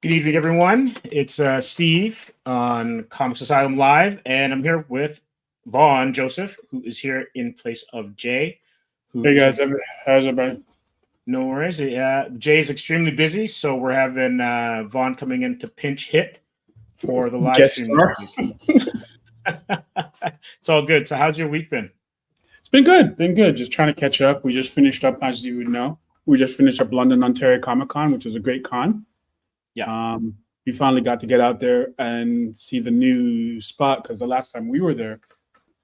Good evening, everyone. It's Steve on Comix Asylum Live, and I'm here with Vaughn Joseph, who is here in place of Jay. Hey guys, how's everybody? No worries. Jay is extremely busy, so we're having Vaughn coming in to pinch hit for the live stream. It's all good. So, how's your week been? It's been good. Just trying to catch up. We just finished up, as you would know. We just finished up London, Ontario Comic Con, which was a great con. Yeah. We finally got to get out there and see the new spot because the last time we were there,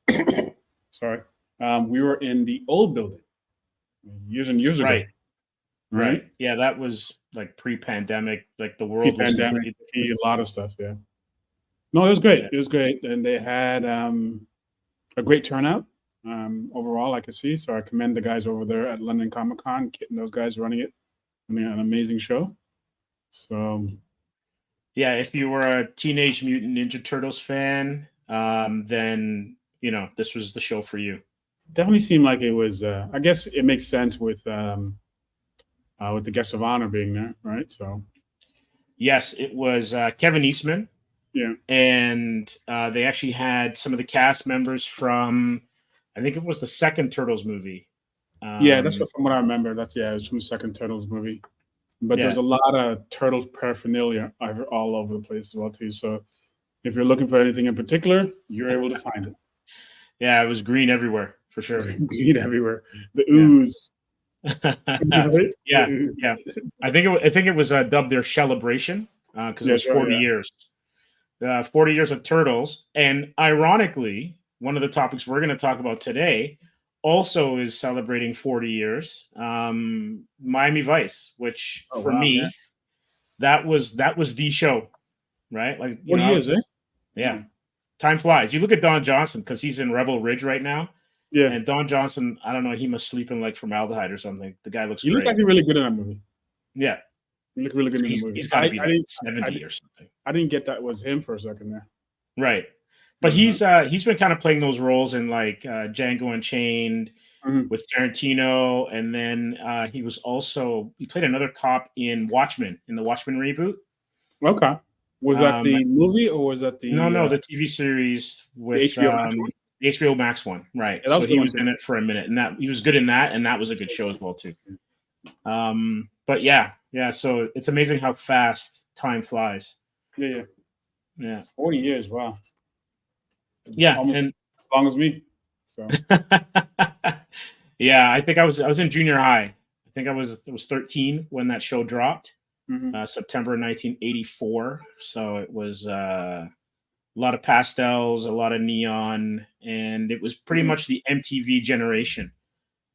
we were in the old building years and years ago. Right. Yeah, that was like pre-pandemic. Like the world was completely a lot of stuff. Yeah. No, it was great. It was great, and they had a great turnout overall. I could see, so I commend the guys over there at London Comic Con, getting those guys running it. I mean, an amazing show. So, yeah, if you were a Teenage Mutant Ninja Turtles fan, then this was the show for you. Definitely seemed like it was. I guess it makes sense with the guest of honor being there, right? So, yes, it was Kevin Eastman. Yeah, and they actually had some of the cast members from, I think it was the second Turtles movie. Yeah, that's from what I remember. It was from the second Turtles movie. But there's a lot of Turtles paraphernalia all over the place as well too. So if you're looking for anything in particular, you're able to find it. Yeah, it was green everywhere for sure. Green everywhere. The ooze. Yeah. I think it was dubbed their celebration because it was 40 years. 40 years of Turtles, and ironically, one of the topics we're going to talk about today also is celebrating 40 years. Miami Vice, which for me, that was the show, right? Like 40 years, eh? Yeah, time flies. You look at Don Johnson because he's in Rebel Ridge right now. Yeah, and Don Johnson, I don't know, he must sleep in like formaldehyde or something. The guy looks. He looks like he's really good in that movie. Yeah. You look really good in the movie. He's got to be like 70 or something. I didn't get that was him for a second there. Right. But he's been kind of playing those roles in like Django Unchained with Tarantino. And then he played another cop in Watchmen, in the Watchmen reboot. Okay. Was that the movie or was that the... No, the TV series with the HBO Max one. Right. Yeah, so he was in it for a minute, and he was good in that. And that was a good show as well too. But yeah. So it's amazing how fast time flies. Yeah. 40 years. Wow. Yeah, almost and as long as me. So. Yeah, I think I was in junior high. I think I was 13 when that show dropped. September 1984. So it was a lot of pastels, a lot of neon, and it was pretty much the MTV generation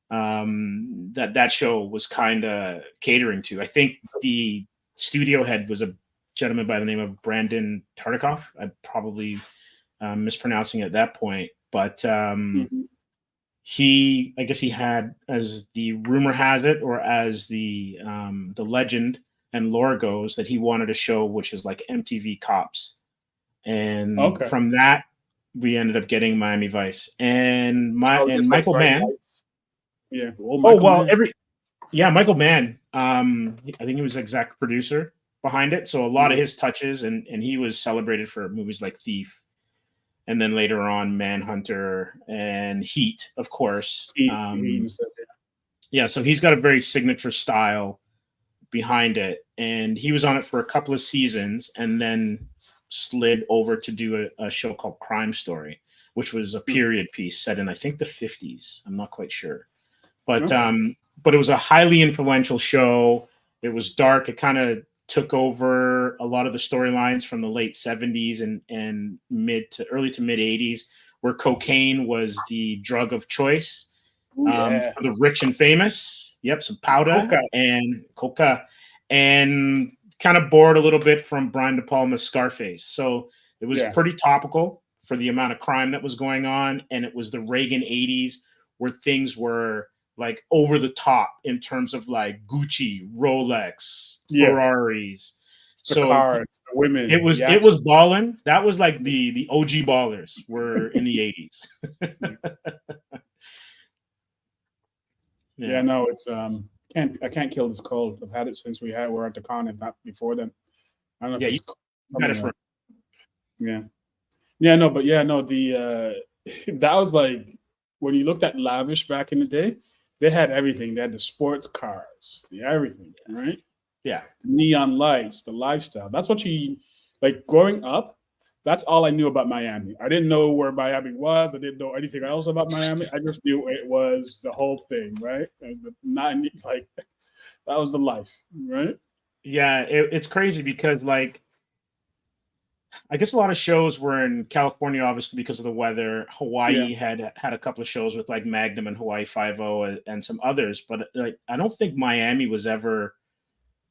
that show was kind of catering to. I think the studio head was a gentleman by the name of Brandon Tartikoff. I'm probably mispronouncing it at that point, but I guess he had, as the rumor has it, or as the legend and lore goes, that he wanted a show which is like MTV Cops, and from that we ended up getting Miami Vice and Michael Mann. Yeah. Michael Mann. I think he was exec producer behind it, so a lot of his touches, and he was celebrated for movies like Thief, and then later on Manhunter and Heat, of course. So he's got a very signature style behind it, and he was on it for a couple of seasons, and then slid over to do a show called Crime Story, which was a period piece set in, I think, the 50s. I'm not quite sure, but it was a highly influential show. It was dark. It kind of took over a lot of the storylines from the late 70s and early to mid 80s, where cocaine was the drug of choice for the rich and famous. Yep, some powder and coca, and kind of borrowed a little bit from Brian De Palma's Scarface. So it was pretty topical for the amount of crime that was going on, and it was the Reagan 80s where things were like over the top in terms of like Gucci, Rolex, Ferraris, the cars, the women. It was balling. That was like the OG ballers were in the 80s. No, it's I can't kill this cold. I've had it since we're at the con, if not before then. I don't know if Yeah, it's you got it coming for up. Yeah. Yeah, no, but yeah, no, the that was like when you looked at Lavish back in the day, they had everything. They had the sports cars, the everything, right? yeah. Neon lights, the lifestyle. That's what you like growing up. That's all I knew about Miami. I didn't know where Miami was. I didn't know anything else about Miami. I just knew it was the whole thing, right? It was the nine, like that was the life, right? Yeah, it's crazy because like I guess a lot of shows were in California, obviously because of the weather. Yeah, Hawaii had a couple of shows with like Magnum and Hawaii Five O and some others, but like I don't think Miami was ever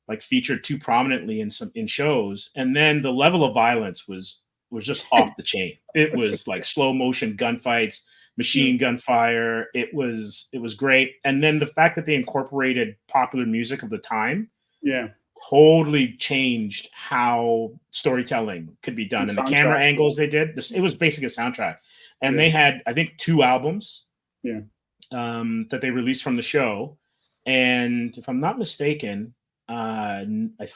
like featured too prominently in some in shows. And then the level of violence was just off the chain. It was like slow motion gunfights, yeah, machine gun fire. It was great. And then the fact that they incorporated popular music of the time yeah. totally changed how storytelling could be The done and the camera soundtracks, angles they did. It was basically a soundtrack, and yeah, they had I think 2 albums yeah. that they released from the show. And if I'm not mistaken, I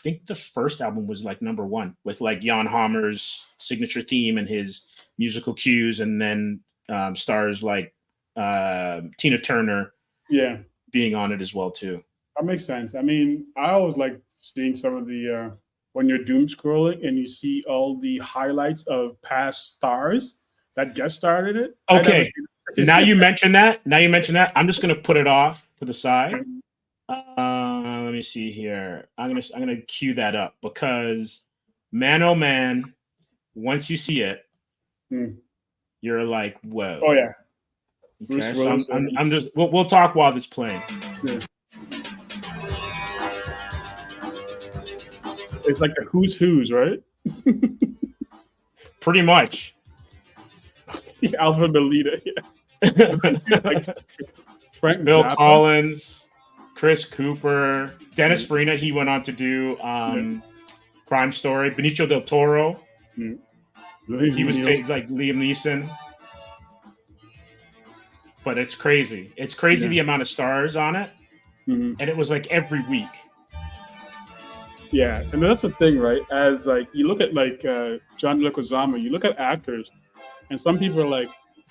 think the first album was like number one with like Jan Hammer's signature theme and his musical cues, and then stars like Tina Turner Yeah, being on it as well too. that makes sense. I mean, I always like seeing some of the when you're doom scrolling and you see all the highlights of past stars that guest starred in it. I never Okay, seen now it. you mention that. Now you mention that. I'm just gonna put it off to the side. Let me see here. I'm gonna cue that up because man, oh man, once you see it, Hmm. you're like, Oh whoa. yeah, Bruce Okay, so I'm Willis. I'm, I'm just we'll talk while it's playing. Yeah. It's like the who's who's, right? Pretty much. Alpha Melita. Yeah. Like Frank Bill Zappa. Collins, Chris Cooper, Dennis Yeah. Farina. He went on to do Yeah. Crime Story. Benicio del Toro. Yeah. He was Niels. like Liam Neeson. But it's crazy. It's crazy Yeah. the amount of stars on it, Mhm. and it was like every week. Yeah, and that's the thing, right? As like you look at like John Leguizamo, you look at actors, and some people are like,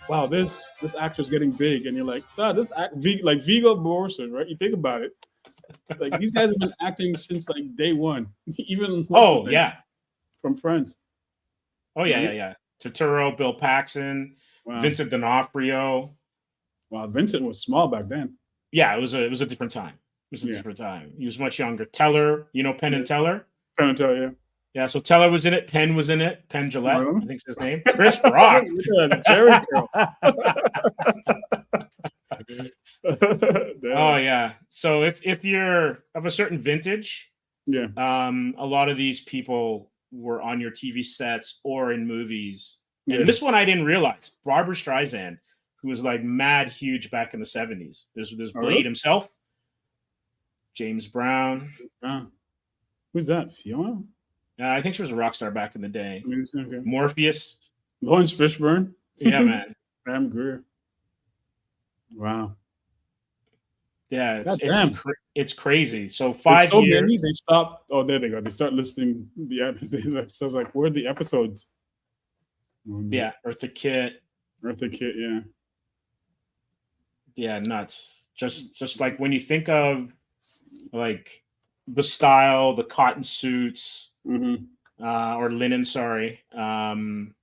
"Wow, this actor's getting big," and you're like, "Ah, like Viggo Mortensen, right?" You think about it, like these guys have been acting since like day one. Even what's his Oh name yeah, from Friends, oh yeah, yeah, right? yeah. Turturro, Bill Paxton, Wow, Vincent D'Onofrio. wow. Vincent was small back then. Yeah, it was a different time. It was a Yeah, different time. He was much younger. Teller, Penn yeah. and Teller. Trying to tell you. Yeah, so Teller was in it. Penn was in it. Penn Jillette, Well, I think's his name. Chris Rock. look at that Jerry curl. Oh Damn. yeah. So if you're of a certain vintage, Yeah, a lot of these people were on your TV sets or in movies. yeah. And this one I didn't realize. Barbara Streisand, who was like mad huge back in the 70s. There's Oh, Blade really? himself, James Brown. Ah, who's that? Fiona? I think she was a rock star back in the day. Okay. Morpheus. Lawrence Fishburne. Yeah, man. Pam Grier. Wow. Yeah, God damn. it's crazy. So It's 5 so years. many. They stop. Oh, there they go. They start listing the episodes. So it's like, where are the episodes? Yeah, Eartha Kitt. Eartha Kitt. Yeah. Yeah, nuts. Just like when you think of like the style, the cotton suits, Mm-hmm. or linen, sorry. And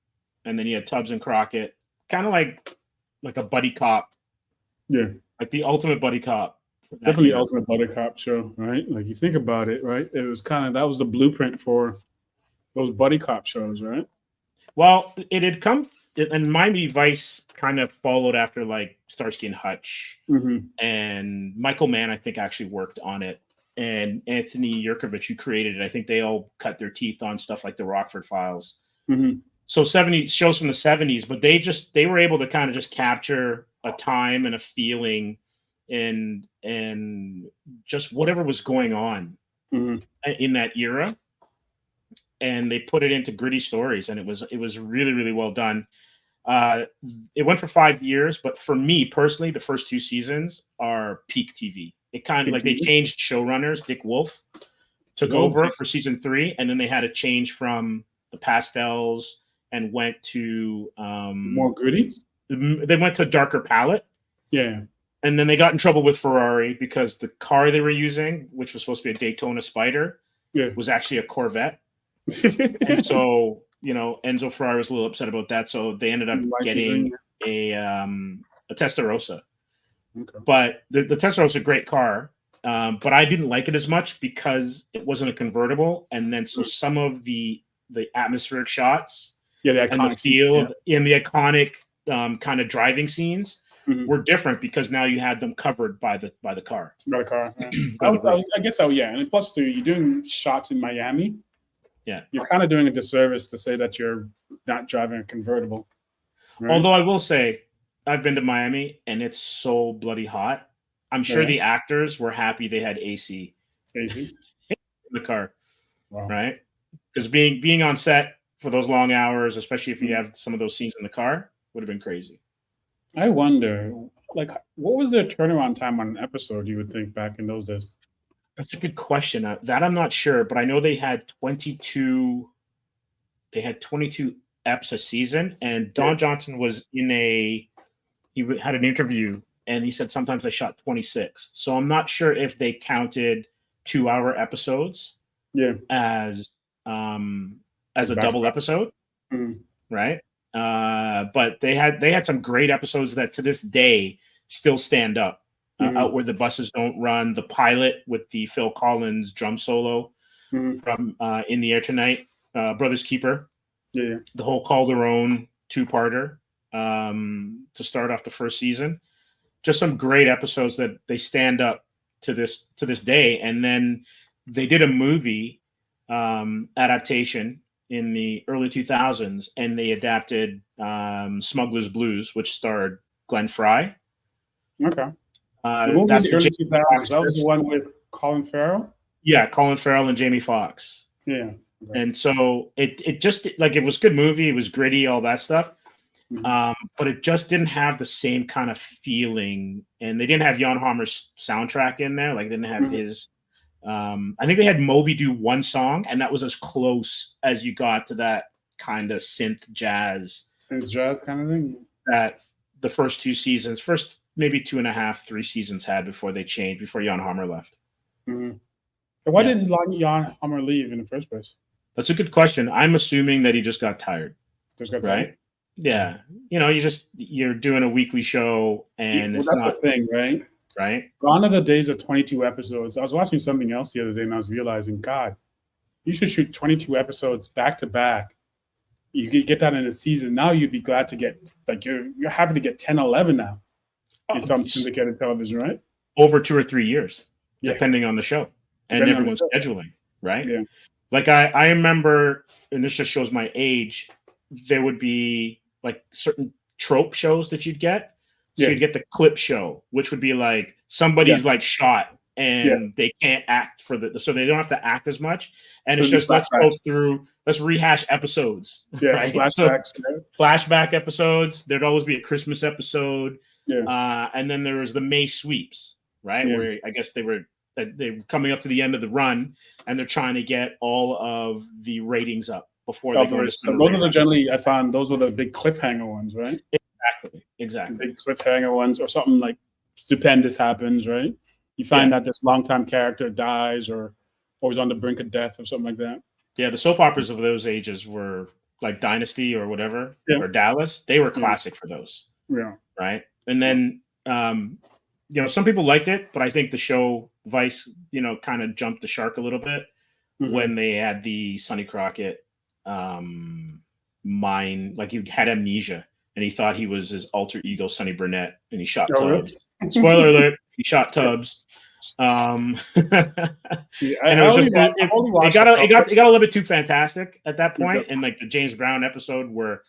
then you had Tubbs and Crockett, kind of like a buddy cop, Yeah. like the ultimate buddy cop. Definitely Ultimate Buddy Cop show, right? Like you think about it, right? It was kind of that was the blueprint for those buddy cop shows, right? Well, it had come, and Miami Vice kind of followed after like Starsky and Hutch, Mm-hmm. and Michael Mann, I think, actually worked on it, and Anthony Yerkovich, who created it. I think they all cut their teeth on stuff like the Rockford Files. Mm-hmm. So 70 shows from the 70s, but they were able to kind of just capture a time and a feeling and just whatever was going on Mm-hmm. in that era, and they put it into gritty stories, and it was really, really well done. It went for 5 years, but for me personally, the first 2 seasons are peak TV. It kind of like they changed showrunners. Dick Wolf took over for season 3, and then they had a change from the pastels and went to more gritty. They went to a darker palette. Yeah. And then they got in trouble with Ferrari because the car they were using, which was supposed to be a Daytona Spider, was actually a Corvette. And so, Enzo Ferrari was a little upset about that. So they ended up getting a Testarossa. Okay. But the Testarossa is a great car. But I didn't like it as much because it wasn't a convertible. And then so some of the atmospheric shots the and the feel and the iconic kind of driving scenes were different because now you had them covered by the car. By the car. Yeah. I guess so. Yeah, and plus too, you're doing shots in Miami. Yeah, you're kind of doing a disservice to say that you're not driving a convertible. Right? Although I will say, I've been to Miami and it's so bloody hot. I'm sure the actors were happy they had AC in the car, right? Because being on set for those long hours, especially if you have some of those scenes in the car, would have been crazy. I wonder, what was their turnaround time on an episode, you would think, back in those days? That's a good question. That I'm not sure, but I know they had 22 eps a season, and Don Johnson was he had an interview, and he said sometimes they shot 26. So I'm not sure if they counted 2-hour episodes as a double episode, right? But they had some great episodes that to this day still stand up. Out Where the Buses Don't Run, the pilot with the Phil Collins drum solo from In the Air Tonight, Brothers Keeper, the whole Calderon 2-parter to start off the first season. Just some great episodes that they stand up to this day. And then they did a movie adaptation in the early 2000s, and they adapted Smuggler's Blues, which starred Glenn Fry. Okay. That's the early 2000s. That was the one with Colin Farrell? Yeah, Colin Farrell and Jamie Foxx. Yeah. Okay. And so it just, it was a good movie. It was gritty, all that stuff. But it just didn't have the same kind of feeling. And they didn't have Jan Hammer's soundtrack in there. Like, they didn't have his... I think they had Moby do one song, and that was as close as you got to that kind of synth jazz kind of thing that the first maybe 2.5, 3 seasons had before they changed, before Jan Hammer left. Why didn't Jan Hammer leave in the first place? That's a good question. I'm assuming that he just got tired. Right? Yeah. You're doing a weekly show, and that's the thing, right? Right. Gone are the days of 22 episodes. I was watching something else the other day, and I was realizing, God, you should shoot 22 episodes back to back. You could get that in a season. Now you'd be glad to get, you're happy to get 10, 11 now in some syndicated television, right? Over 2 or 3 years, depending on the show and everyone's scheduling, right? Yeah. Like I remember, and this just shows my age, there would be like certain trope shows that you'd get. So you'd get the clip show, which would be like somebody's like shot and they can't act so they don't have to act as much. And so it's just, let's rehash episodes. Yeah, right? Flashback episodes. There'd always be a Christmas episode. Yeah. And then there was the May sweeps, right? Yeah. Where I guess they were coming up to the end of the run, and they're trying to get all of the ratings up before they go to so those are generally, I found those were the big cliffhanger ones, right? Exactly. Big cliffhanger ones, or something like stupendous happens, right? You find that this longtime character dies or is on the brink of death or something like that. Yeah, the soap operas of those ages were like Dynasty or whatever, or Dallas. They were classic for those. Yeah. Right. And then, some people liked it, but I think the show Vice, kind of jumped the shark a little bit when they had the Sonny Crockett mind, like he had amnesia. And he thought he was his alter ego, Sonny Burnett, and he shot Tubbs. Really? Spoiler alert: he shot Tubbs. And it got a little bit too fantastic at that point. And like the James Brown episode where,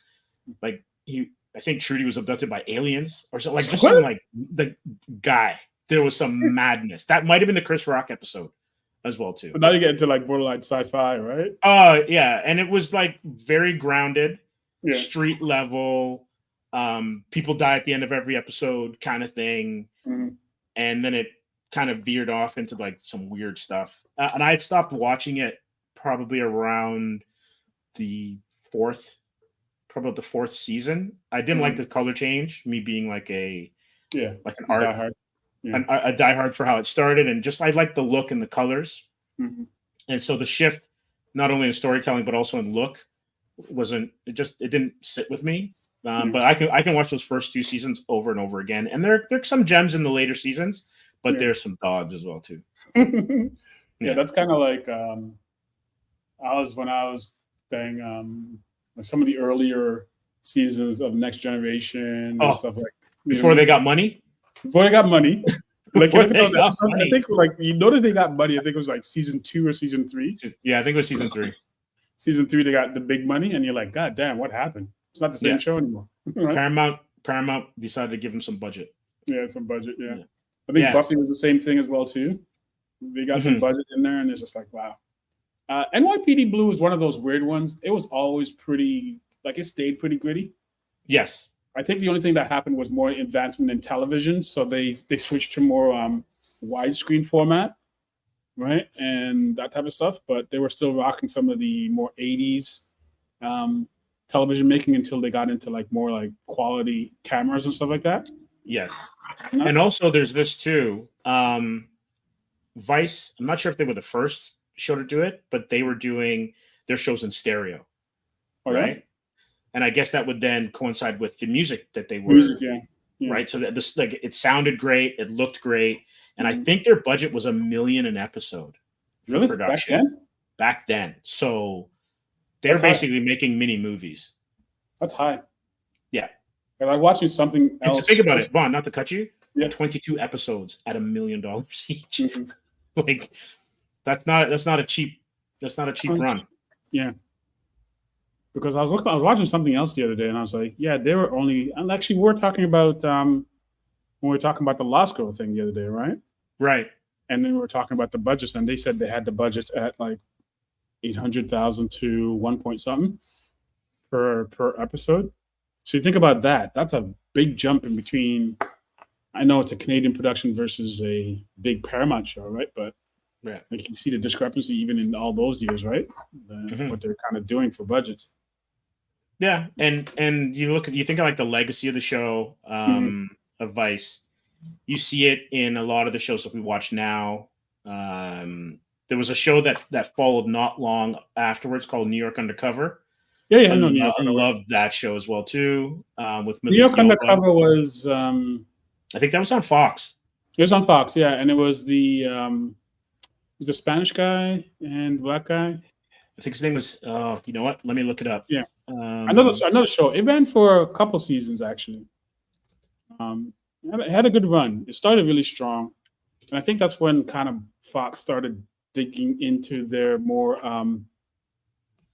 like I think Trudy was abducted by aliens or something. Like just something like the guy. There was some madness. That might have been the Chris Rock episode as well too. But now you get into like borderline sci-fi, right? Yeah, and it was like very grounded, street level. People die at the end of every episode kind of thing. And then it kind of veered off into like some weird stuff. And I had stopped watching it probably around the fourth season. I didn't like the color change, me being like an art diehard. Yeah. a diehard for how it started, and just I like the look and the colors. Mm-hmm. And so the shift, not only in storytelling but also in look, it didn't sit with me. But I can watch those first 2 seasons over and over again, and there's some gems in the later seasons, but there's some dogs as well too. That's kind of like when I was saying some of the earlier seasons of Next Generation and stuff like before they got money. Before they got money. Like I think like you notice they got money. I think it was like season 2 or season 3. Yeah, I think it was season 3. Season 3, they got the big money, and you're like, God damn, what happened? It's not the same show anymore. Right? Paramount decided to give them some budget. Yeah, some budget. Yeah. I think Buffy was the same thing as well too. They got some budget in there, and it's just like, wow. NYPD Blue is one of those weird ones. It was always pretty, like it stayed pretty gritty. Yes. I think the only thing that happened was more advancement in television, so they switched to more widescreen format, right, and that type of stuff. But they were still rocking some of the more 80s television making until they got into like more like quality cameras and stuff like that. Yes. And also there's this too. Vice, I'm not sure if they were the first show to do it, but they were doing their shows in stereo. Right? And I guess that would then coincide with the music that they were right. So that this, like, it sounded great, it looked great, and I think their budget was $1 million an episode for production back then. So they're basically making mini movies. That's high. Yeah. And I'm watching something else. And to think about it, Vaughn, not to cut you. Yeah. 22 episodes at $1 million each. Like that's not a cheap run. Yeah. Because I was watching something else the other day, and I was like, yeah, they were only. And actually, we're talking about when we were talking about the Lost Girl thing the other day, right? Right. And then we were talking about the budgets, and they said they had the budgets at like 800,000 to 1 point something per episode. So you think about that. That's a big jump in between. I know it's a Canadian production versus a big Paramount show, right? But like you see the discrepancy even in all those years, right? What they're kind of doing for budgets. Yeah, and you think of like the legacy of the show of Vice. You see it in a lot of the shows that we watch now. There was a show that followed not long afterwards called New York Undercover. Yeah, I loved that show as well too. With New York Undercover was, I think that was on Fox. It was on Fox, yeah, and it was the Spanish guy and black guy. I think his name was. You know what? Let me look it up. Yeah, another show. It ran for a couple seasons actually. It had a good run. It started really strong, and I think that's when kind of Fox started digging into their more.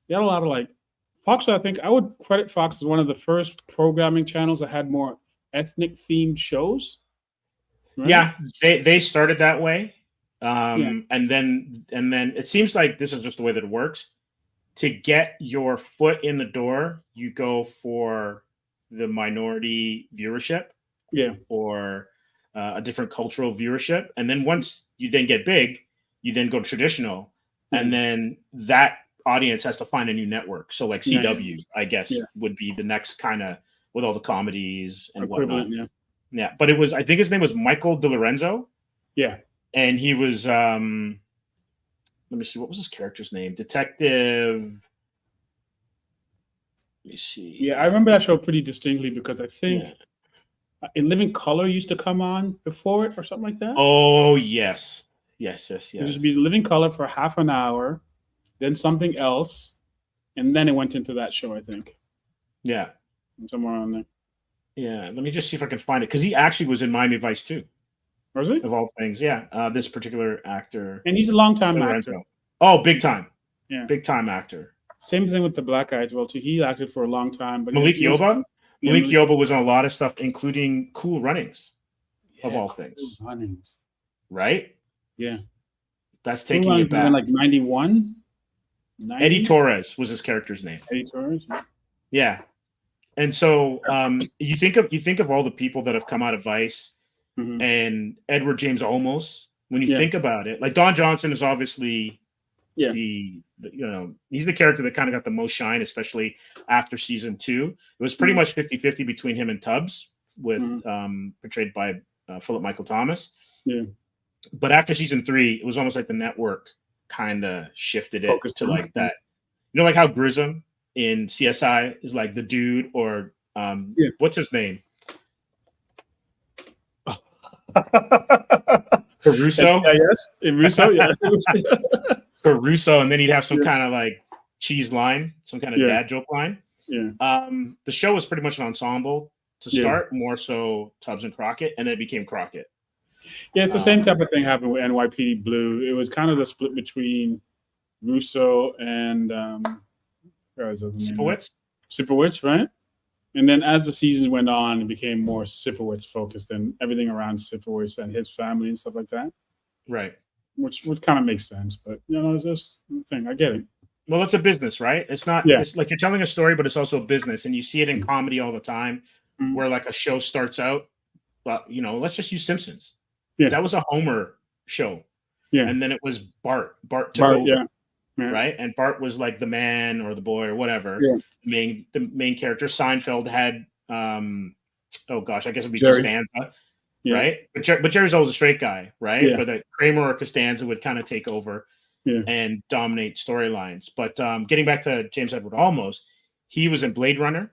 They had a lot of like Fox. I think I would credit Fox as one of the first programming channels that had more ethnic themed shows. Right? Yeah, they started that way. And then it seems like this is just the way that it works. To get your foot in the door, you go for the minority viewership, or a different cultural viewership, and then once you then get big, you then go traditional, and then that audience has to find a new network. So like CW, I guess, would be the next kind of with all the comedies and whatnot. Yeah, but it was, I think his name was Michael DeLorenzo. Yeah. And he was, let me see, what was his character's name? Detective. Let me see. Yeah, I remember that show pretty distinctly because I think In Living Color used to come on before it or something like that. Oh, yes. Yes. It used to be Living Color for half an hour, then something else, and then it went into that show, I think. Yeah. Somewhere on there. Yeah, let me just see if I can find it, because he actually was in Miami Vice too. Was he? Of all things, yeah. This particular actor. And he's a long-time actor. Oh, big time. Yeah. Big time actor. Same thing with the black guy as well, too. He acted for a long time. But Malik Yoba? Malik Yoba was on a lot of stuff, including Cool Runnings, of all things. Cool Runnings. Right? Yeah. That's taking it back. Like 91? Eddie Torres was his character's name. Eddie Torres? Yeah. And so you think of all the people that have come out of Vice, and Edward James Olmos when you Yeah. think about it. Like Don Johnson is obviously Yeah. he's the character that kind of got the most shine, especially after season 2. It was pretty much 50-50 between him and Tubbs, with portrayed by Philip Michael Thomas. Yeah. But after season 3, it was almost like the network kind of shifted it Focused to on like that. Like how Grissom in CSI is like the dude, or what's his name? Caruso. Yes, Russo, yeah. Caruso, and then he'd have some kind of like cheese line, some kind of dad joke line. Yeah. The show was pretty much an ensemble to start, more so Tubbs and Crockett, and then it became Crockett. Yeah, it's the same type of thing happened with NYPD Blue. It was kind of the split between Russo and Sipowicz, right? And then as the seasons went on, it became more Sipowicz focused and everything around Sipowicz and his family and stuff like that. Right. Which kind of makes sense, but it's just the thing. I get it. Well, it's a business, right? It's not. Yeah. It's like you're telling a story, but it's also a business, and you see it in comedy all the time, where like a show starts out, but let's just use Simpsons. Yeah, that was a Homer show. Yeah, and then it was Bart. Bart took over. Yeah. Right, and Bart was like the man or the boy or whatever. Yeah. The main character. Seinfeld had oh gosh, I guess it'd be Costanza. Yeah. Right, but Jerry's always a straight guy, right? Yeah. But Kramer or Costanza would kind of take over and dominate storylines. But getting back to James Edward Olmos, he was in Blade Runner.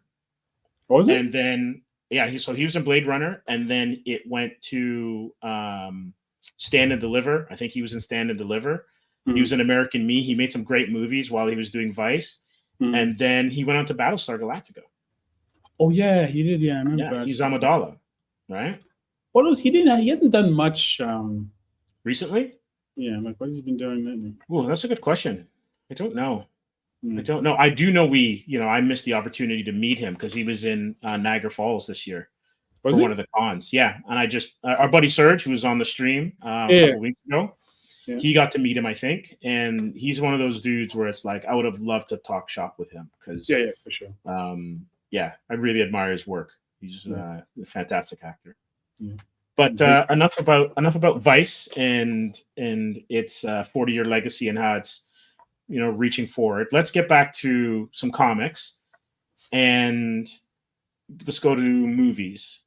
What was it? And then he was in Blade Runner, and then it went to Stand and Deliver. I think he was in Stand and Deliver. Mm-hmm. He was in American Me. He made some great movies while he was doing Vice, and then he went on to Battlestar Galactica. Oh yeah, he did. Yeah, I remember. Yeah, he's Amidala, right? What else? He hasn't done much recently. Yeah, like what has he been doing lately? Oh, that's a good question. I don't know. I don't know. I do know I missed the opportunity to meet him because he was in Niagara Falls this year for one of the cons. Yeah, and I just our buddy Serge, who was on the stream a couple weeks ago, he got to meet him, I think, and he's one of those dudes where it's like I would have loved to talk shop with him because for sure. I really admire his work. He's a fantastic actor. Yeah. But enough about Vice and its 40-year legacy and how it's reaching forward. Let's get back to some comics, and let's go to movies.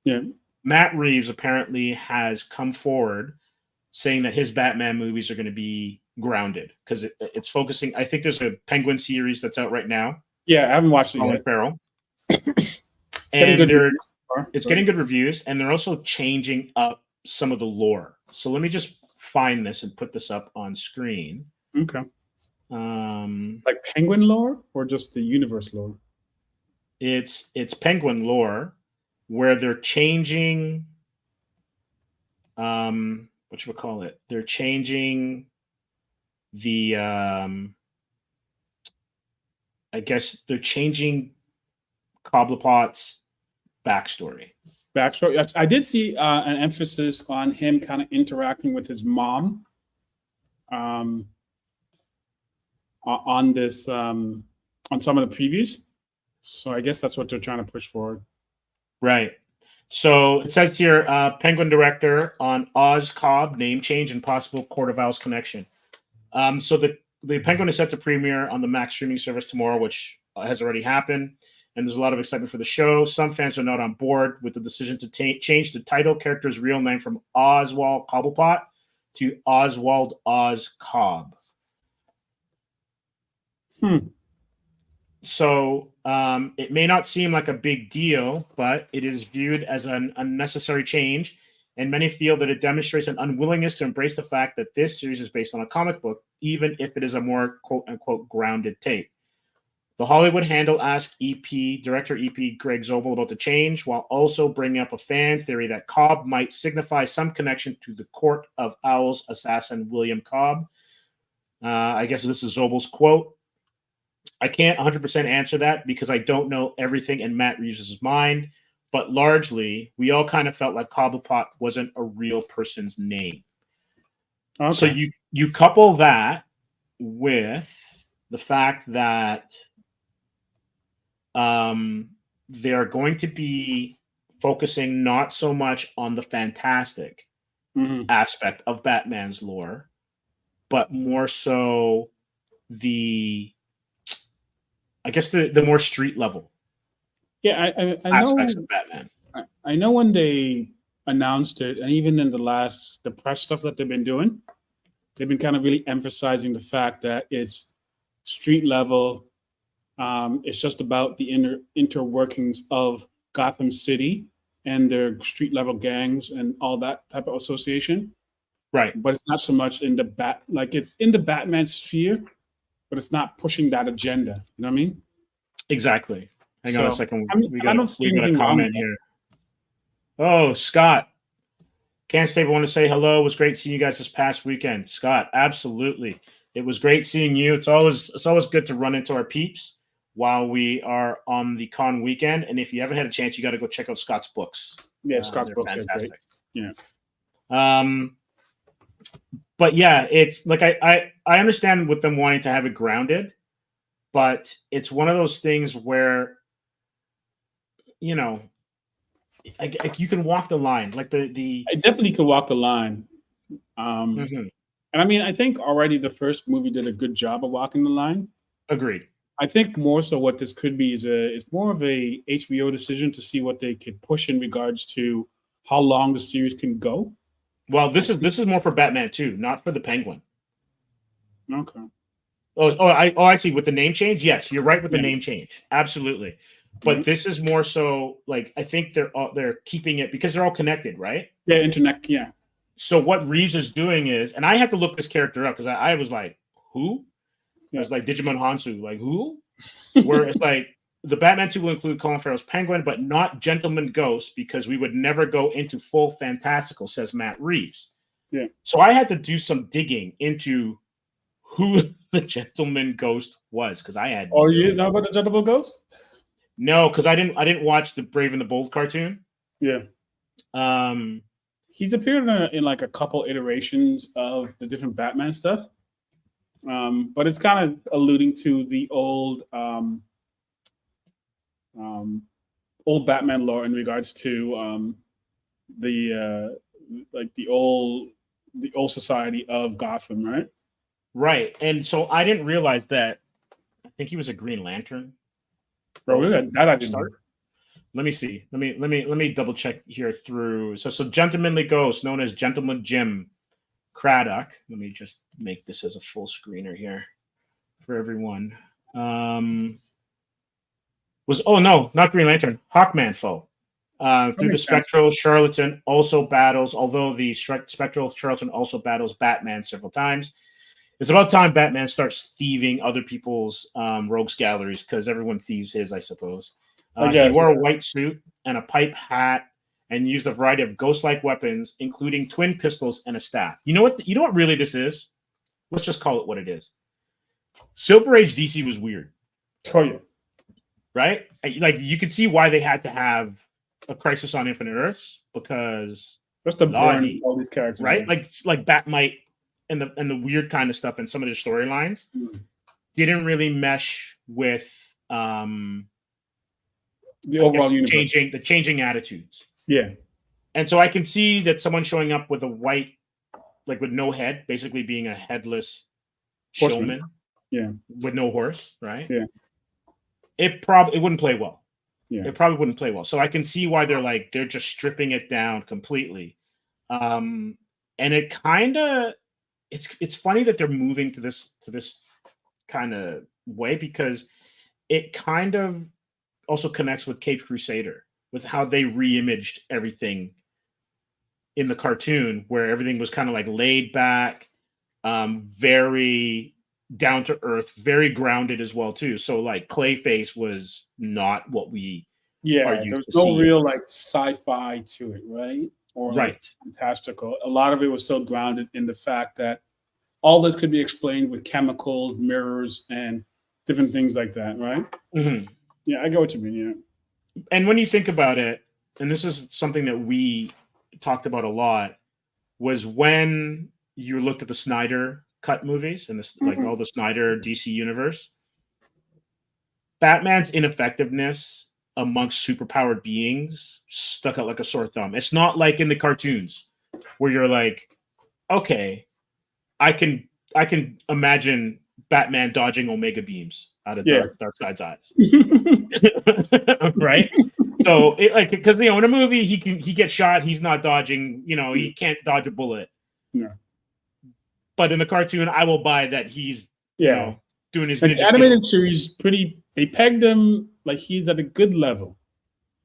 Yeah, Matt Reeves apparently has come forward saying that his Batman movies are going to be grounded because it's focusing. I think there's a Penguin series that's out right now. Yeah, I haven't watched it yet. Farrell. And it's getting good reviews, and they're also changing up some of the lore. So let me just find this and put this up on screen. Okay. Like Penguin lore or just the universe lore? It's Penguin lore where they're changing they're changing the I guess they're changing Cobblepot's backstory. Yes, I did see an emphasis on him kind of interacting with his mom on this on some of the previews. So I guess that's what they're trying to push forward. Right. So it says here, Penguin director on Oz Cobb, name change and possible Court of Owls connection. So the Penguin is set to premiere on the Max streaming service tomorrow, which has already happened. And there's a lot of excitement for the show. Some fans are not on board with the decision to change the title character's real name from Oswald Cobblepot to Oswald Oz Cobb. So it may not seem like a big deal, but it is viewed as an unnecessary change. And many feel that it demonstrates an unwillingness to embrace the fact that this series is based on a comic book, even if it is a more quote-unquote grounded take. The Hollywood Handle asked director EP Greg Zobel about the change, while also bringing up a fan theory that Cobb might signify some connection to the Court of Owls assassin William Cobb. I guess this is Zobel's quote. I can't 100% answer that because I don't know everything in Matt Reeves' mind, but largely, we all kind of felt like Cobblepot wasn't a real person's name. Okay. So you couple that with the fact that they're going to be focusing not so much on the fantastic aspect of Batman's lore, but more so I guess the more street level Yeah, I aspects know. of Batman. I know when they announced it, and even in the press stuff that they've been doing, they've been kind of really emphasizing the fact that it's street level. It's just about the interworkings of Gotham City and their street level gangs and all that type of association. Right. But it's not so much in it's in the Batman sphere, but it's not pushing that agenda. You know what I mean? Exactly. Hang on a second. I mean, I don't see We got a anything wrong with comment here. Oh, Scott. Can't stay but want to say hello. It was great seeing you guys this past weekend. Scott, absolutely. It was great seeing you. It's always good to run into our peeps while we are on the con weekend. And if you haven't had a chance, you got to go check out Scott's books. Yeah, Scott's books are great. Yeah. But yeah, it's like I understand with them wanting to have it grounded, but it's one of those things where, you know, you can walk the line. Like I definitely could walk the line. And I mean, I think already the first movie did a good job of walking the line. Agreed. I think more so what this could be is it's more of a HBO decision to see what they could push in regards to how long the series can go. Well, this is more for Batman 2, not for the Penguin. Okay. I see. With the name change, yes, you're right with the name change. Absolutely. But this is more so like I think they're keeping it because they're all connected, right? Yeah, internet. Yeah. So what Reeves is doing is, and I had to look this character up because I was like, who? Yeah. I was like Digimon Hansu, like who? Where it's like the Batman 2 will include Colin Farrell's Penguin, but not Gentleman Ghost because we would never go into full fantastical, says Matt Reeves. Yeah. So I had to do some digging into who the Gentleman Ghost was because I had. Oh, you know about the Gentleman Ghost? No, because I didn't watch the Brave and the Bold cartoon. Yeah. He's appeared in like a couple iterations of the different Batman stuff. But it's kind of alluding to the old Batman lore in regards to the old society of Gotham, right? Right. And so I didn't realize that. I think he was a Green Lantern. Bro, that I didn't know. Let me see. Let me double check here through. So Gentlemanly Ghost, known as Gentleman Jim Craddock. Let me just make this as a full screener here for everyone. Not Green Lantern, Hawkman foe. Through the Spectral Charlatan also battles, although the Spectral Charlatan also battles Batman several times. It's about time Batman starts thieving other people's rogues galleries because everyone thieves his, I suppose. He wore a white suit and a pipe hat and used a variety of ghost-like weapons, including twin pistols and a staff. You know what really this is? Let's just call it what it is. Silver Age DC was weird. Oh, yeah. Right? Like, you could see why they had to have a Crisis on Infinite Earths because just to burn all these characters, right? Like Batmite and the weird kind of stuff and some of the storylines didn't really mesh with the overall universe. the changing attitudes. Yeah. And so I can see that someone showing up with a white, like with no head, basically being a headless showman. Yeah. With no horse, right? Yeah. It wouldn't play well. Yeah. It probably wouldn't play well. So I can see why they're just stripping it down completely. And it kind of it's funny that they're moving to this kind of way because it kind of also connects with Caped Crusader with how they re-imaged everything in the cartoon, where everything was kind of like laid back, very down to earth, very grounded as well too. So like Clayface was not what we are used there's to no seeing. real like sci-fi to it, right? Or like fantastical. A lot of it was still grounded in the fact that all this could be explained with chemicals, mirrors, and different things like that, right? Mm-hmm. Yeah, I get what you mean. Yeah. And when you think about it, and this is something that we talked about a lot, was when you looked at the Snyder cut movies and like all the Snyder DC universe, Batman's ineffectiveness amongst superpowered beings stuck out like a sore thumb. It's not like in the cartoons where you're like, okay, I can imagine Batman dodging Omega beams out of Darkseid's eyes. Right? So it like, because in a movie he gets shot, he's not dodging, he can't dodge a bullet. Yeah. But in the cartoon, I will buy that he's doing his like ninja animated skills. series. They pegged him like he's at a good level.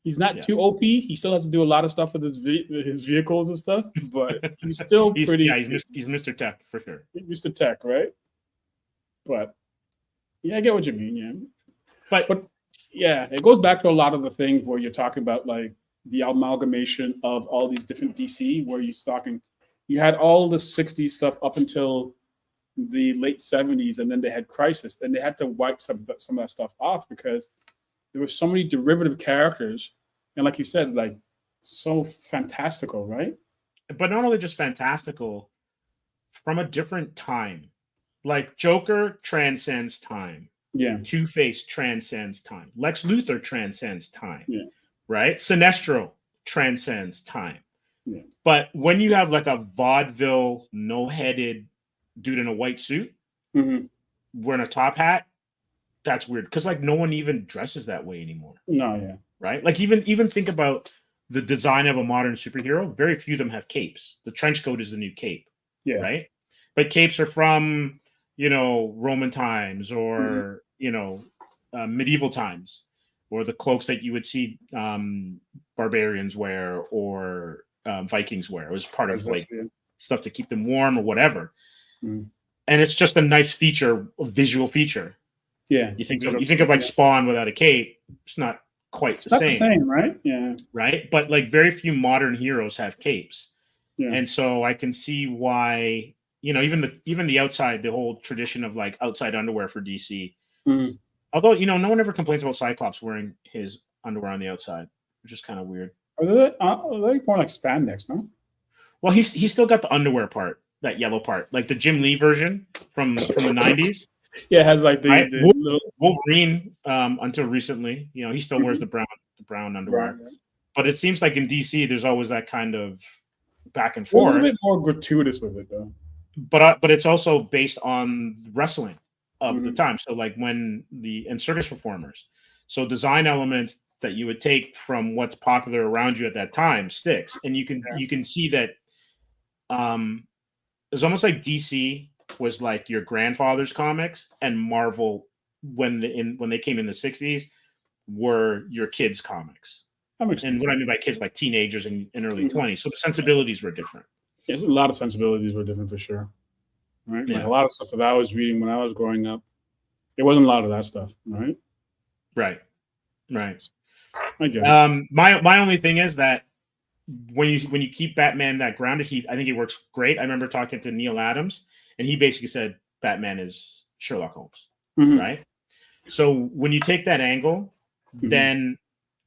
He's not too OP. He still has to do a lot of stuff with his vehicles and stuff, but he's still pretty. Yeah, he's Mr. Tech for sure. Mr. Tech, right? But yeah, I get what you mean. Yeah, but yeah, it goes back to a lot of the things where you're talking about like the amalgamation of all these different DC, where you had all the 60s stuff up until the late 70s, and then they had Crisis, and they had to wipe some of that stuff off because there were so many derivative characters, and like you said, like so fantastical, right? But not only just fantastical, from a different time. Like Joker transcends time. Yeah. Two-Face transcends time. Lex Luthor transcends time. Yeah. Right? Sinestro transcends time. Yeah. But when you have like a vaudeville, no-headed dude in a white suit wearing a top hat, that's weird. Because like no one even dresses that way anymore. No, yeah. Right? Like even think about the design of a modern superhero. Very few of them have capes. The trench coat is the new cape. Yeah. Right? But capes are from, Roman times or, medieval times, or the cloaks that you would see barbarians wear or Vikings wear. It was part of like stuff to keep them warm or whatever. And it's just a nice feature, a visual feature. Yeah. You think of like Spawn without a cape, it's not quite the same. The same, right? Yeah. Right? But like very few modern heroes have capes. Yeah. And so I can see why, even the outside, the whole tradition of like outside underwear for DC. Although, no one ever complains about Cyclops wearing his underwear on the outside, which is kind of weird. Are they more like spandex, no? Well, he's still got the underwear part, that yellow part, like the Jim Lee version from the 90s. Yeah, it has like the little Wolverine until recently. He still wears the brown underwear. Brown, yeah. But it seems like in DC, there's always that kind of back and A forth. little bit more gratuitous with it, though. But it's also based on wrestling of the time. So like and circus performers. So design elements that you would take from what's popular around you at that time sticks. And you can see that it's almost like DC was like your grandfather's comics, and Marvel when they came in the 60s were your kids' comics. And what I mean by kids, like teenagers and early 20s. So the sensibilities were different. Yes, a lot of sensibilities were different for sure. Right? Yeah. Like a lot of stuff that I was reading when I was growing up, it wasn't a lot of that stuff, right? Right. I get it. My only thing is that when you keep Batman that grounded, I think it works great. I remember talking to Neil Adams, and he basically said Batman is Sherlock Holmes, right? So when you take that angle, then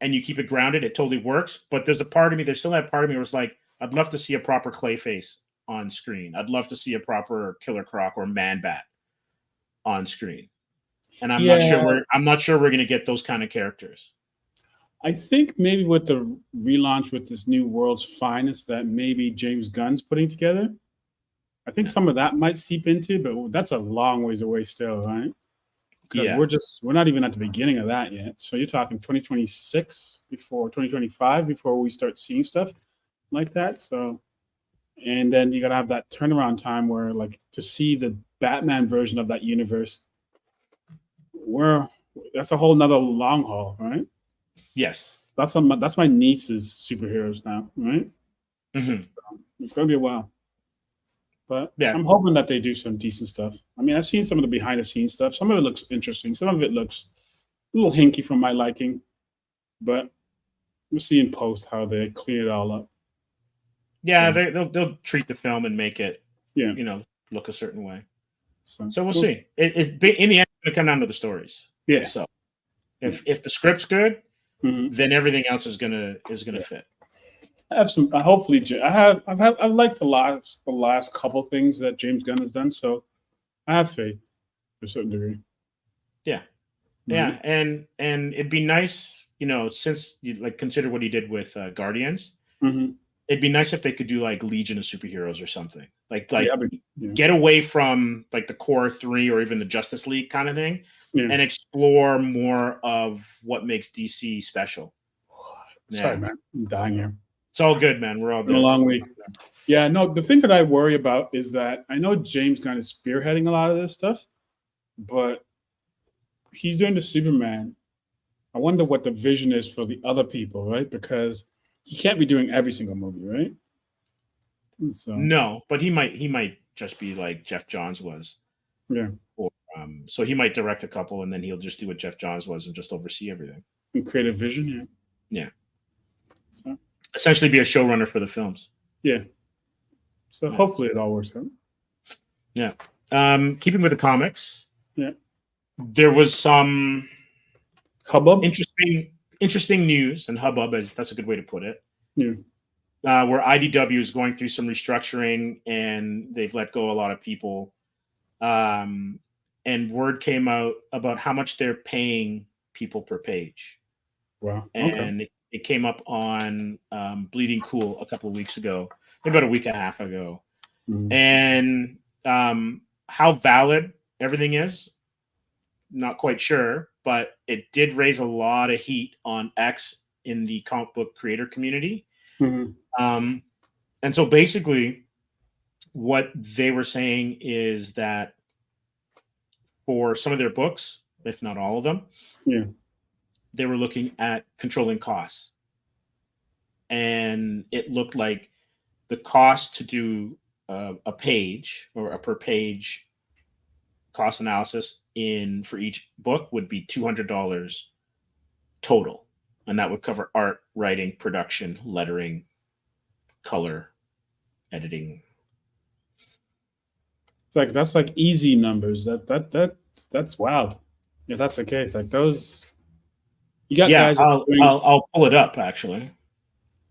and you keep it grounded, it totally works. But there's still that part of me where it's like, I'd love to see a proper Clayface on screen. I'd love to see a proper Killer Croc or Man Bat on screen. And I'm not sure we're going to get those kind of characters. I think maybe with the relaunch with this new World's Finest that maybe James Gunn's putting together, I think some of that might seep into, but that's a long ways away still, right? Because we're not even at the beginning of that yet. So you're talking 2026 before 2025 before we start seeing stuff like that. So, and then you got to have that turnaround time where like to see the Batman version of that universe, that's a whole nother long haul, right? Yes. That's my niece's superheroes now, right? So it's going to be a while. But yeah, I'm hoping that they do some decent stuff. I mean, I've seen some of the behind the scenes stuff. Some of it looks interesting. Some of it looks a little hinky from my liking. But we'll see in post how they clean it all up. Yeah, so, they'll treat the film and make it, look a certain way. So we'll see. In the end, it's going to come down to the stories. Yeah. So if the script's good, then everything else is gonna fit. I have some. Hopefully, I've liked the last couple things that James Gunn has done, so I have faith to a certain degree. Yeah, and it'd be nice, since you consider what he did with Guardians, it'd be nice if they could do like Legion of Superheroes or something. Like yeah. get away from like the core 3 or even the Justice League kind of thing, Yeah. and explore more of what makes DC special. Sorry, man. I'm dying here. It's all good, man. We're all Been a long week. Yeah, no, the thing that I worry about is that I know James kind of spearheading a lot of this stuff, but he's doing the Superman. I wonder what the vision is for the other people, right? Because he can't be doing every single movie, right? And so, No, but he might just be like Jeff Johns was. yeah. Or so he might direct a couple, and then he'll just do what Jeff Johns was and just oversee everything. And creative vision, yeah. Yeah. So, essentially be a showrunner for the films. Yeah. So hopefully it all works out. Yeah. Keeping with the comics. Yeah. There was some hubbub. Interesting news, and hubbub, that's a good way to put it. Yeah. Where IDW is going through some restructuring and they've let go a lot of people. And word came out about how much they're paying people per page. Wow. And it came up on Bleeding Cool a couple of weeks ago, maybe about a week and a half ago. Mm-hmm. And how valid everything is, not quite sure, but it did raise a lot of heat on X in the comic book creator community. Mm-hmm. And so basically what they were saying is that for some of their books, if not all of them, they were looking at controlling costs. And it looked like the cost to do a page or a per page cost analysis for each book would be $200 total. And that would cover art, writing, production, lettering, color, editing. It's like that's like easy numbers. That's wild. Yeah, that's the case. Like those, you got guys. I'll pull it up actually.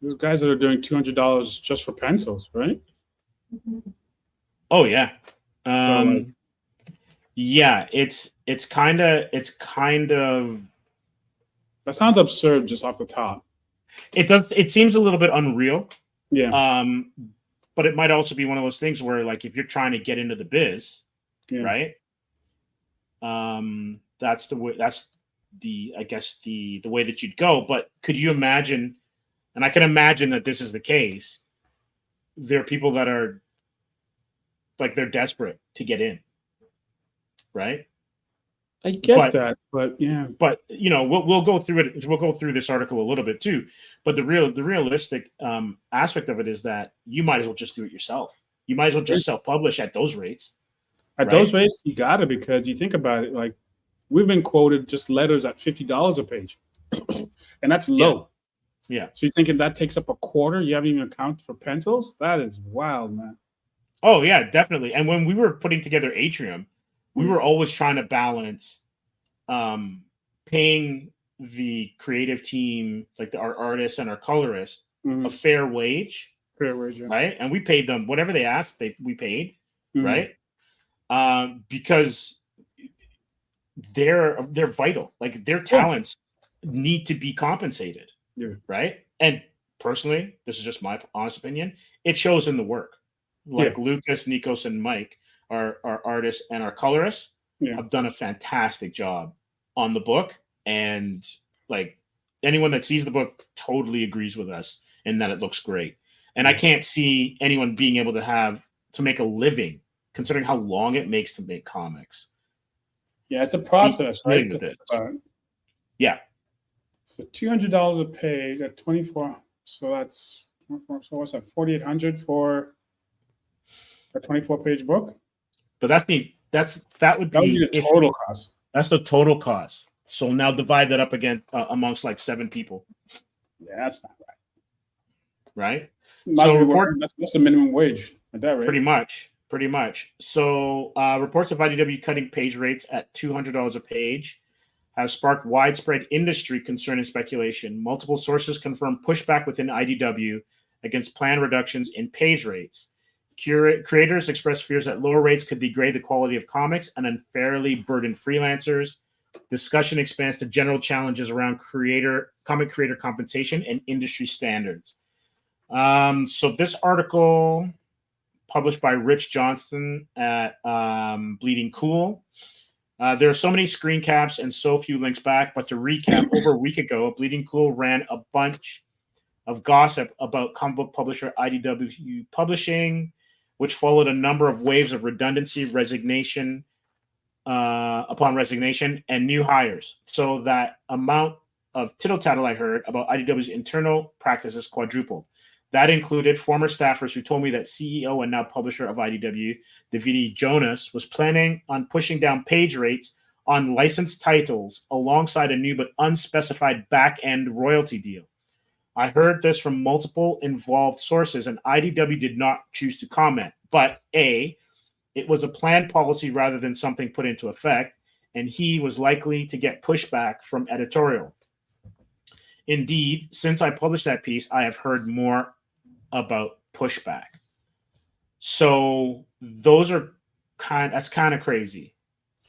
There's guys that are doing $200 just for pencils, right? Oh yeah. Yeah, it's kind of that sounds absurd just off the top. It seems a little bit unreal. Yeah. But it might also be one of those things where, like, if you're trying to get into the biz, right? That's the way. That's I guess the way that you'd go. But could you imagine? And I can imagine that this is the case. There are people that are like they're desperate to get in, right? I get that, but yeah. But we'll go through it. We'll go through this article a little bit too. But the realistic aspect of it is that you might as well just do it yourself. You might as well just self-publish at those rates. At those rates, you got to, because you think about it, like we've been quoted just letters at $50 a page, and that's low. Yeah. So you're thinking that takes up a quarter? You haven't even accounted for pencils? That is wild, man. Oh yeah, definitely. And when we were putting together Atrium, we were always trying to balance paying the creative team, like our artists and our colorists, a fair wage. Right? And we paid them whatever they asked, we paid, right? Because they're vital. Like their talents need to be compensated. Yeah. Right? And personally, this is just my honest opinion, it shows in the work. Like Lucas, Nikos, and Mike, our artists and our colorists, have done a fantastic job on the book. And like anyone that sees the book totally agrees with us in that it looks great. And I can't see anyone being able to make a living, considering how long it makes to make comics. Yeah, it's a process, right? Yeah. So $200 a page at 24. So that's what's that? $4,800 for a 24-page book. But that would be the total cost. That's the total cost. So now divide that up again amongst like 7 people. Yeah, that's not right. So that's the minimum wage at that rate. Pretty much. So reports of IDW cutting page rates at $200 a page have sparked widespread industry concern and speculation. Multiple sources confirm pushback within IDW against planned reductions in page rates. Creators express fears that lower rates could degrade the quality of comics and unfairly burden freelancers. Discussion expands to general challenges around comic creator compensation and industry standards. So this article published by Rich Johnston at Bleeding Cool. There are so many screen caps and so few links back, but to recap, over a week ago, Bleeding Cool ran a bunch of gossip about comic book publisher IDW Publishing, which followed a number of waves of redundancy, resignation, upon resignation, and new hires. So that amount of tittle tattle I heard about IDW's internal practices quadrupled. That included former staffers who told me that CEO and now publisher of IDW, Davide Jonas, was planning on pushing down page rates on licensed titles alongside a new but unspecified back-end royalty deal. I heard this from multiple involved sources, and IDW did not choose to comment. But A, it was a planned policy rather than something put into effect, and he was likely to get pushback from editorial. Indeed, since I published that piece, I have heard more about pushback. So those are that's kind of crazy.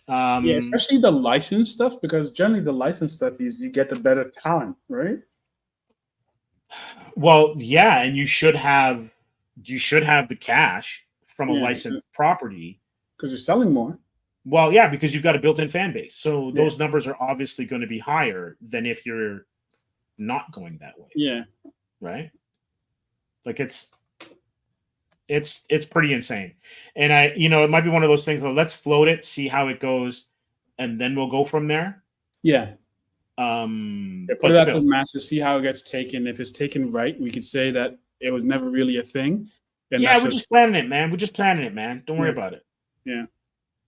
Yeah, especially the license stuff, because generally the license stuff is you get the better talent, right? Well, yeah, and you should have the cash from a licensed property because you're selling more. Well, yeah, because you've got a built-in fan base, so those numbers are obviously going to be higher than if you're not going that way. Yeah, right. Like it's pretty insane, and it might be one of those things. Let's float it, see how it goes, and then we'll go from there. Yeah. Put it out to the masses, see how it gets taken. If it's taken right, we could say that it was never really a thing. Yeah, we're just planning it, man. We're just planning it, man. Don't worry about it. Yeah.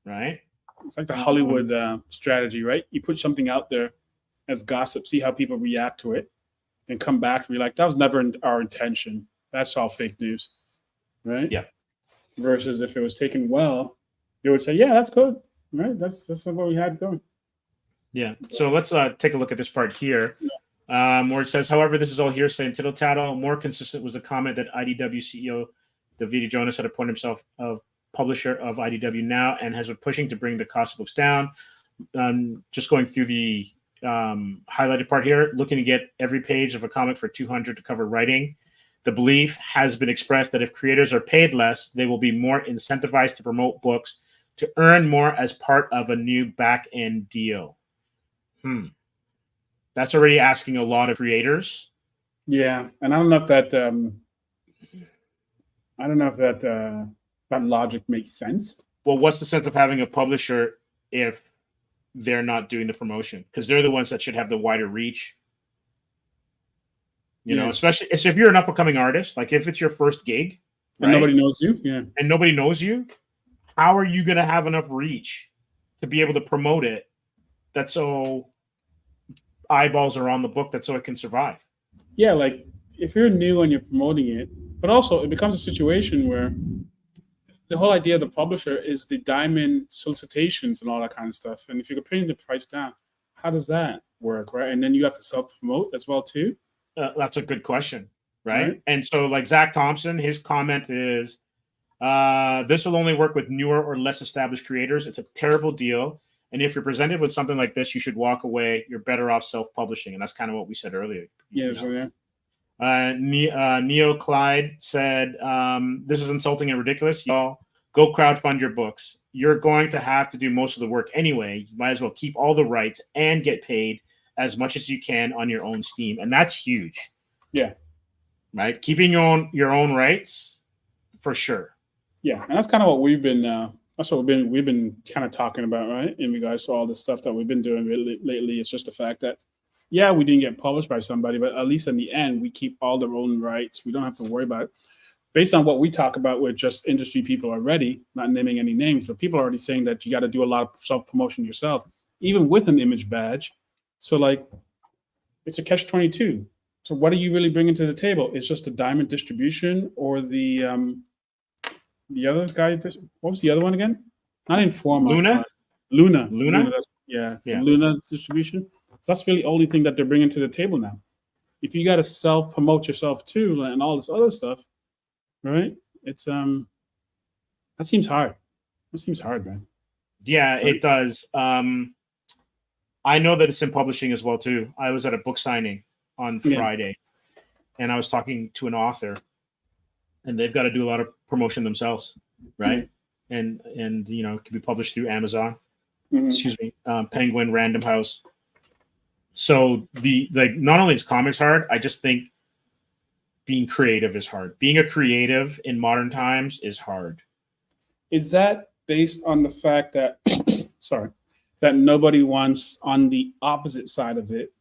Right? It's like the Hollywood strategy, right? You put something out there as gossip, see how people react to it, and come back to be like, that was never our intention. That's all fake news. Right? Yeah. Versus if it was taken well, they would say, yeah, that's good. Right? That's what we had going. Yeah. So let's take a look at this part here, where it says, however, this is all hearsay and tittle tattle. More consistent was the comment that IDW CEO Davide Jonas had appointed himself a publisher of IDW now and has been pushing to bring the cost of books down. Just going through the highlighted part here, looking to get every page of a comic for $200 to cover writing. The belief has been expressed that if creators are paid less, they will be more incentivized to promote books to earn more as part of a new back-end deal. That's already asking a lot of creators. Yeah, and I don't know if that logic makes sense. Well, what's the sense of having a publisher if they're not doing the promotion? Because they're the ones that should have the wider reach. You know, especially if you're an up and coming artist, like if it's your first gig, and nobody knows you, and nobody knows you, how are you going to have enough reach to be able to promote it? That's so eyeballs are on the book, that so it can survive. Yeah, like if you're new and you're promoting it, but also it becomes a situation where the whole idea of the publisher is the diamond solicitations and all that kind of stuff. And if you're putting the price down, how does that work, right? And then you have to self-promote as well too. That's a good question, right? And so, like Zach Thompson, his comment is, "This will only work with newer or less established creators. It's a terrible deal. And if you're presented with something like this, you should walk away. You're better off self-publishing." And that's kind of what we said earlier. Neo Clyde said, "This is insulting and ridiculous. Y'all go crowdfund your books. You're going to have to do most of the work anyway. You might as well keep all the rights and get paid as much as you can on your own steam." And that's huge. Yeah. Right. Keeping your own rights for sure. Yeah. And that's kind of what we've been, that's what we've been kind of talking about, right? In regards to all the stuff that we've been doing lately. It's just the fact that, yeah, we didn't get published by somebody, but at least in the end, we keep all their own rights. We don't have to worry about it. Based on what we talk about with just industry people already, not naming any names, but people are already saying that you got to do a lot of self-promotion yourself, even with an image badge. So, like, it's a catch-22. So what are you really bringing to the table? It's just a diamond distribution or the other guy. What was the other one again? Not Informa. Luna. Luna distribution. So that's really the only thing that they're bringing to the table now. If you got to self-promote yourself too and all this other stuff, right? It's that seems hard. That seems hard, man. Yeah, it does. I know that it's in publishing as well too. I was at a book signing on Friday, and I was talking to an author, and they've got to do a lot of promotion themselves, right? And you know, it can be published through Amazon, excuse me, Penguin, Random House. So not only is comics hard, I just think being creative is hard. Being a creative in modern times is hard. Is that based on the fact that that nobody wants, on the opposite side of it,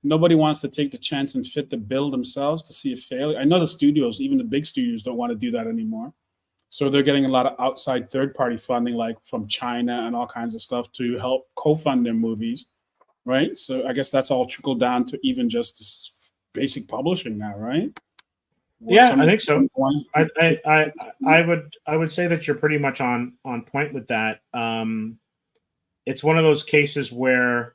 nobody wants to take the chance and fit the bill themselves to see a failure? I know the studios, even the big studios, don't want to do that anymore. So they're getting a lot of outside third-party funding, like from China and all kinds of stuff, to help co-fund their movies, right? So I guess that's all trickled down to even just this basic publishing now, right? Yeah, I think so. I would say that you're pretty much on point with that. It's one of those cases where,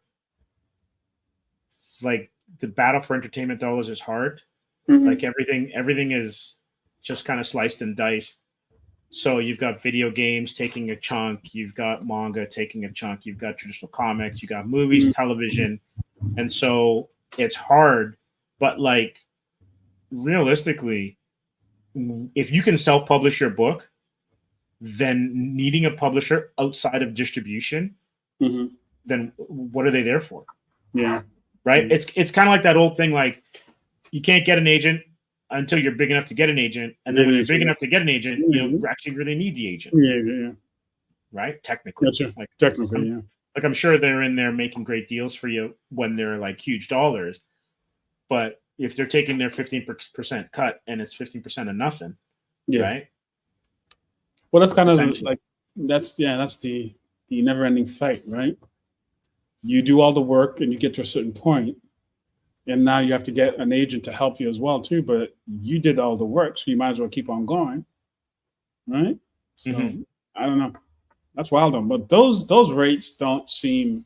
like, the battle for entertainment dollars is hard. Like everything is just kind of sliced and diced. So you've got video games taking a chunk, you've got manga taking a chunk, you've got traditional comics, you got movies, television, and so it's hard. But like, realistically, if you can self-publish your book, then needing a publisher outside of distribution, then what are they there for? Yeah, right. It's kind of like that old thing, like, you can't get an agent until you're big enough to get an agent, and then when you're big enough to get an agent, you don't actually really need the agent. Right? Technically, like technically, Like, I'm sure they're in there making great deals for you when they're like huge dollars, but if they're taking their 15% cut and it's 15% of nothing, right? Well, that's kind of like that's the never-ending fight, right? You do all the work and you get to a certain point, and now you have to get an agent to help you as well too. But you did all the work, so you might as well keep on going, right? So I don't know. That's wild, though. But those rates don't seem.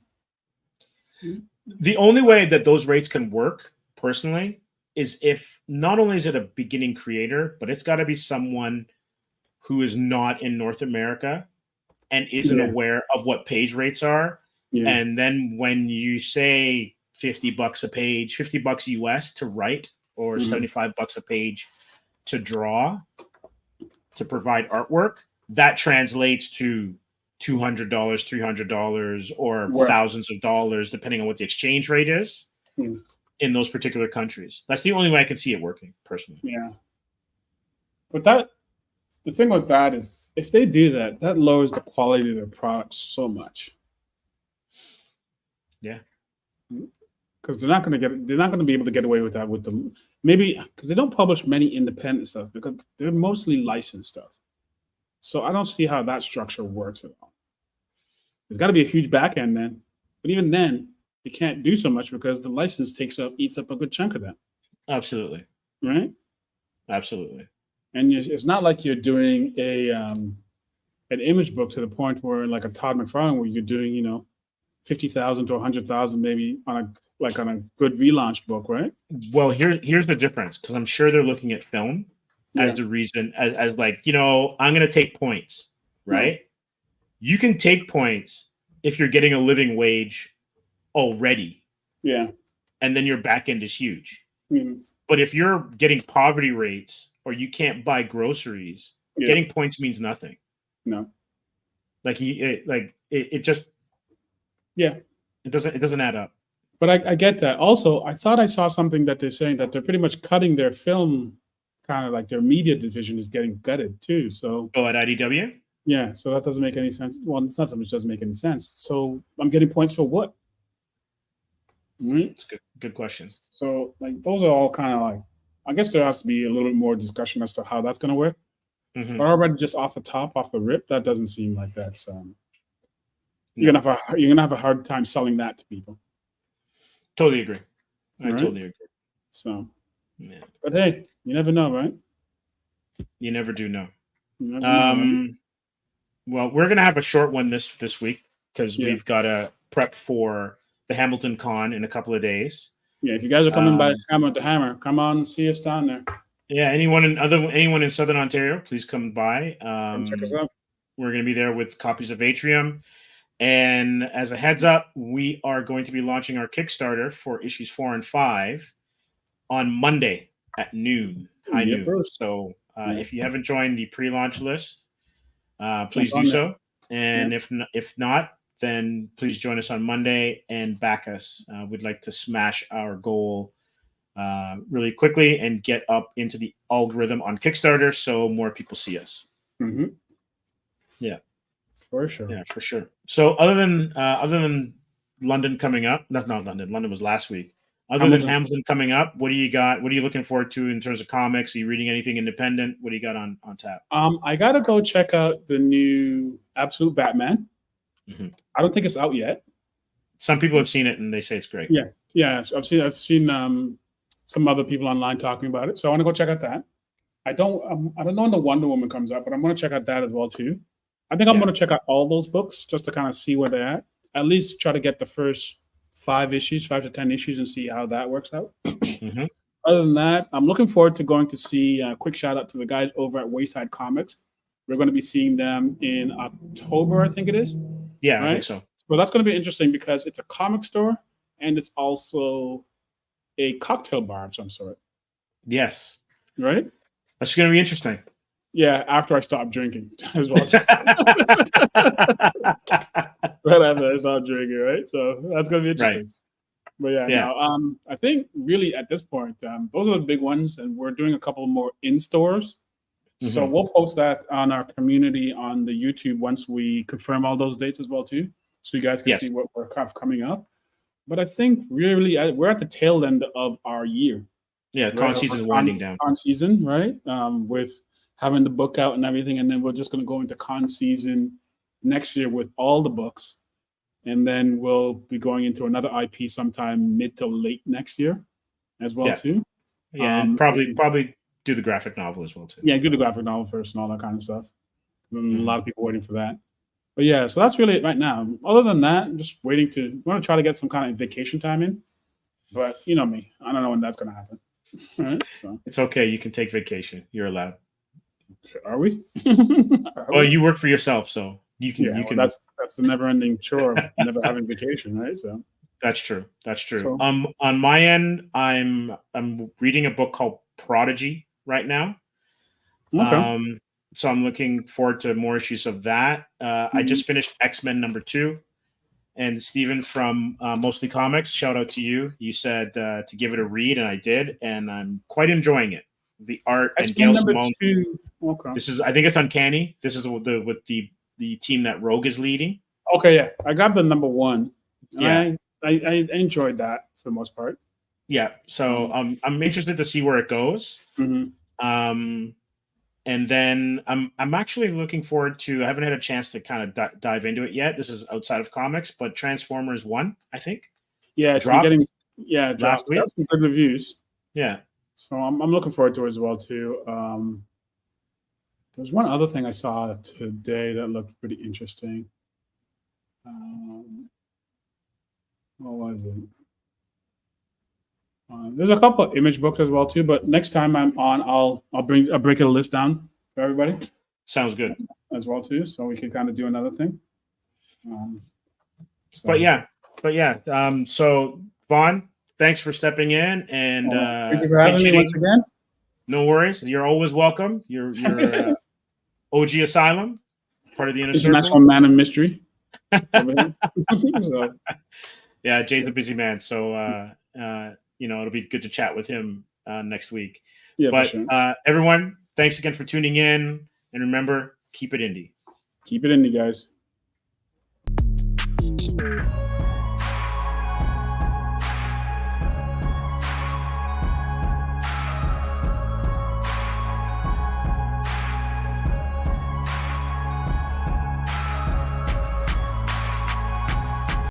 The only way that those rates can work, personally, is if not only is it a beginning creator, but it's got to be someone who is not in North America and isn't aware of what page rates are. And then when you say $50 a page, $50 US to write, or $75 a page to draw, to provide artwork, that translates to $200, $300, or thousands of dollars, depending on what the exchange rate is in those particular countries. That's the only way I can see it working, personally. Yeah. But the thing with that is, if they do that, that lowers the quality of their products so much. Yeah. Because they're not going to be able to get away with that with the, maybe because they don't publish many independent stuff, because they're mostly licensed stuff. So I don't see how that structure works at all. There's got to be a huge back end then, but even then, you can't do so much because the license eats up a good chunk of that. Absolutely. Right. Absolutely. And it's not like you're doing an image book to the point where, like a Todd McFarlane, where you're doing, 50,000 to 100,000 maybe on a good relaunch book, right? Well, here's the difference, because I'm sure they're looking at film as the reason, as like, I'm going to take points, right? You can take points if you're getting a living wage already. Yeah. And then your back end is huge. Mm-hmm. But if you're getting poverty rates, or you can't buy groceries, getting points means nothing. No. Like it just it doesn't add up. But I get that. Also, I thought I saw something that they're saying that they're pretty much cutting their film, kind of like their media division is getting gutted too. So at IDW? Yeah, so that doesn't make any sense. Well, it's not so much doesn't make any sense. So I'm getting points for what? It's good question. So like those are all kind of like, I guess there has to be a little bit more discussion as to how that's going to work. But already just off the rip, that doesn't seem like that's you're gonna have a hard time selling that to people. Totally agree. I totally agree. So, but hey, you never know, right? You never do know. Well, we're gonna have a short one this week, because we've got to prep for the Hamilton Con in a couple of days. Yeah, if you guys are coming by Hammer to Hammer, come on and see us down there. Yeah, anyone in Southern Ontario, please come by. Check us out. We're going to be there with copies of Atrium. And as a heads up, we are going to be launching our Kickstarter for issues 4 and 5 on Monday. at noon, high Yep, noon. bro. So Yeah. if you haven't joined the pre-launch list, please on do there. so. And if not, then please join us on Monday and back us. We'd like to smash our goal really quickly and get up into the algorithm on Kickstarter so more people see us. Mm-hmm. Yeah, for sure. Yeah, for sure. So other than London coming up, not London. London was last week. Other than Hamilton coming up, what do you got? What are you looking forward to in terms of comics? Are you reading anything independent? What do you got on tap? I gotta go check out the new Absolute Batman. Mm-hmm. I don't think it's out yet. Some people have seen it and they say it's great. Yeah. I've seen some other people online talking about it, so I want to go check out that. I don't know when the Wonder Woman comes out, but I'm going to check out that as well too. I think I'm going to check out all those books just to kind of see where they're at. At least try to get the first 5 to 10 issues, and see how that works out. Mm-hmm. Other than that, I'm looking forward to going to see. A quick shout out to the guys over at Wayside Comics. We're going to be seeing them in October, I think it is. Yeah, right? I think so. Well, that's going to be interesting because it's a comic store and it's also a cocktail bar of some sort. Yes. Right? That's going to be interesting. Yeah, after I stop drinking as well. Right after I stop drinking, right? So that's going to be interesting. Right. But no, I think really at this point, those are the big ones, and we're doing a couple more in stores. Mm-hmm. So we'll post that on our community on the YouTube once we confirm all those dates as well too, so you guys can see what we're kind of coming up. But I think really we're at the tail end of our year. Yeah, con season is winding down. Con season, right? With having the book out and everything, and then we're just going to go into con season next year with all the books. And then we'll be going into another IP sometime mid to late next year as well too. Yeah, and probably do the graphic novel as well too. Yeah, do the graphic novel first and all that kind of stuff. A lot of people waiting for that. But yeah, so that's really it right now. Other than that, I'm just waiting to want to try to get some kind of vacation time in. But you know me, I don't know when that's going to happen. All right, so. It's okay. You can take vacation. You're allowed. Are we? Well, you work for yourself, so you can. Yeah, that's the never-ending chore of never having vacation, right? So that's true. So, on my end, I'm reading a book called Prodigy right now. Okay. So I'm looking forward to more issues of that. I just finished X-Men #2, and Steven from Mostly Comics, shout out to you. You said to give it a read, and I did, and I'm quite enjoying it. The art and Gail Simone. Okay. This is, I think it's Uncanny. This is with the team that Rogue is leading. Okay, yeah, I got the #1. Yeah, I enjoyed that for the most part. Yeah, so I'm interested to see where it goes. Mm-hmm. And then I'm actually looking forward to. I haven't had a chance to kind of dive into it yet. This is outside of comics, but Transformers 1, I think. Yeah, it's dropped last week. Got some good reviews. Yeah. So I'm looking forward to it as well too. There's one other thing I saw today that looked pretty interesting. What was it? There's a couple of image books as well too, but next time I'm on, I'll break a list down for everybody. Sounds good. As well too, so we can kind of do another thing. But yeah. So Vaughn, thanks for stepping in, and thank you for having me once again. No worries. You're always welcome. You're OG Asylum, part of the Inner Circle. International Man of Mystery. So. Yeah, Jay's a busy man, so it'll be good to chat with him next week. Yeah, but for sure. Everyone, thanks again for tuning in, and remember, keep it indie. Keep it indie, guys.